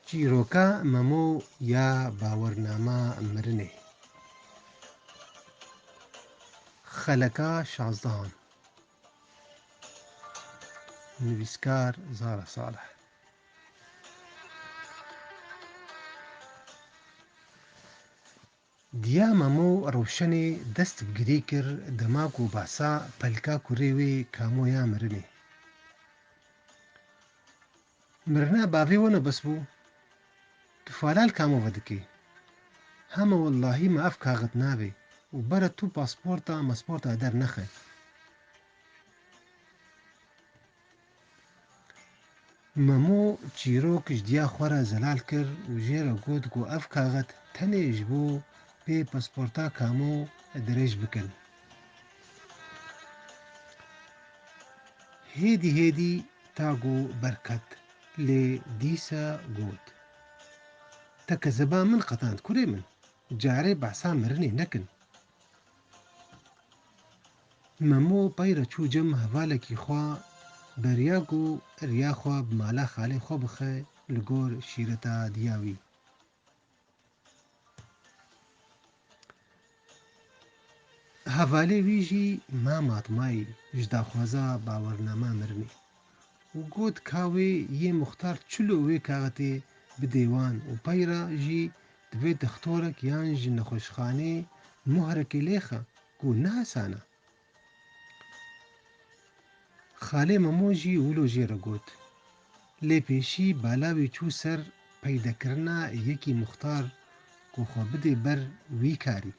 چیرۆکە مەمۆ یا باوەڕنامە مرنێ خەلەکە شازدەهان نویسکار زارە ساڵح دیا مەمۆ ڕەوشەنێ دەست بگرێ کرد دەماک و باسا پەلکا کوڕێوێ کامۆیا مرنێ مرنا باڤێ وەنە بەس بوو توفالال کامۆڤە دکێ هەمە وەڵڵاهی مە ئەف کاغت نابێ و بەرە تو پاسپۆرتا مەسپۆرتا دەرنەخە مەمۆ چیرۆکش دیا خوارە زەلال کرد و ژێرە گوت گۆ ئەف کاغت تەنێ ji بۆ پێ پاسپۆرتا کامۆ درێژ بکەن هێدی هێدی تا گۆ بەرکەت لێ دیسە گوت تەکە زەبا من قەتاند کوڕێ من جارێ باسا مرنێ نەکن مەمۆ پەیرە چوو جەم هەڤالێکی خوا بەریا گۆ ریا خوا بمالا خالێ خۆ بخە li gor şîreta diya wî hevalê wî jî ma Matmayî ji daxwaza bawernameya mirinê û got ka wê yê muxtar çilo wê kaxetê bidê wan û peyra jî divê dixtorek yan ji nexweşxanê muhrekê lêxe ku ne hesan e xalê Memo jî wilo jêre got lê pêşî bala wî çû ser peydekirina yekî muxtar ku xwe bidê ber wî karî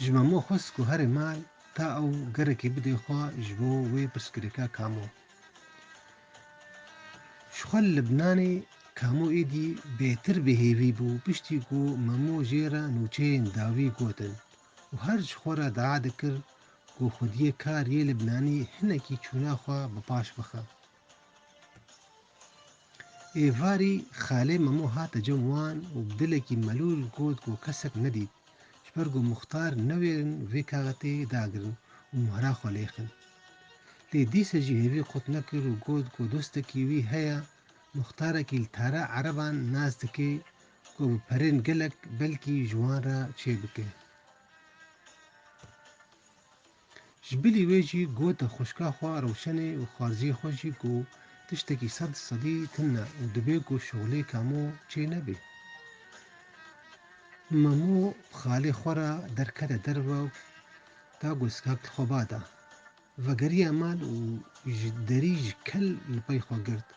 ji Memo xwest ku herê mal ta ew gerekê bidê xwe ji bo wê pirsgirêka Kamo ji xwe li Libnanê Kamo êdî bêtir bihêvî bû piştî ku Memo jêra nûçeyên dawî gotin û her ji xwe re dea dikir ku xwediyê kar yê Libnanî hinekî çûna xwe bi paş bixe êvarî xalê Memo hate cem wan û bi dilekî melûl got ku kesek nedît ji ber ku muxtar newêrin vê kaxetê dagirin û muhra xwe lêxin lê dîsa jî hêvî qut nekir û got ku dostekî wî heye muxtarekî li tara ereban nas dike ku bi perên gelek belkî ji wan re çêbike ji bilî wê jî gote xwişka xwe rewşenê û xwarziyê xwe jî ku tiştekî 100% tin e û dibe ku şoxulê Kamo çê nebe Memo xalê xwe re derkete derve ta goskak li xwe bada vegeriya mal û ji derî ji kel li pey xwe girt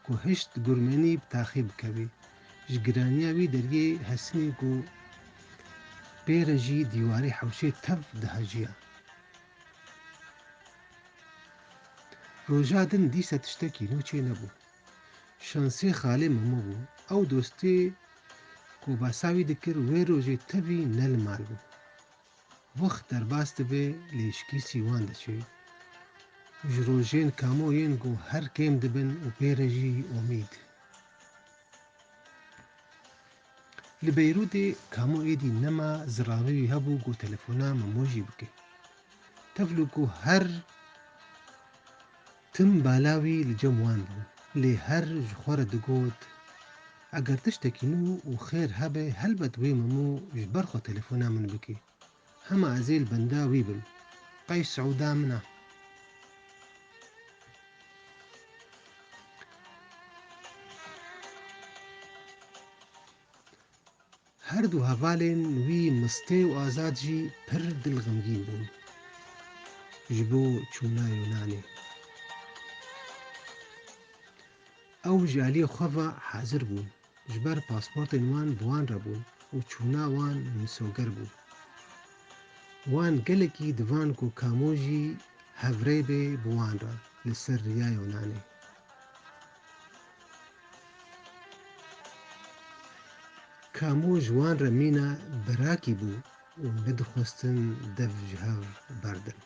ku hişt gurmenî bi taxê bikeve ji giraniya wî deriyê hesinê ku pê re jî dîwarê hewşê tev dihejiya roja din dîsa tiştekî nû çê nebû şansê xalê Memo bû ew dostê ku basa wî dikir wê rojê tevî ne li mal bû wext derbas dibe lêşikîsî wan diçe ji rojên Kamo yên ku her kêm dibin û pê re jî umîd li Beyrûdê Kamo êdî nema ziravê wî hebû ku telefona Memo jî bike tevlû ku her tim bala wî li cem wan bû lê her ji xwe re digot eger tiştekî nû û xêr hebe helbet wê Memo ji ber xwe telefona min bike hema ez ê li benda wî bim Qeys Sewda min e her du hevalên wî Mistê û Azad jî pir dilxemgîn bûn ji bo çûna Yûnanê ew ji aliyê xwe ve hazir bûn ji ber pasportên wan bi wan re bûn û çûna wan misoger bû wan gelekî divan ku Kamo jî hevrê be bi wan re li ser riya Yûnanê Kamo ji wan re mîna birakî bû û nedixwestin dev ji hev berdin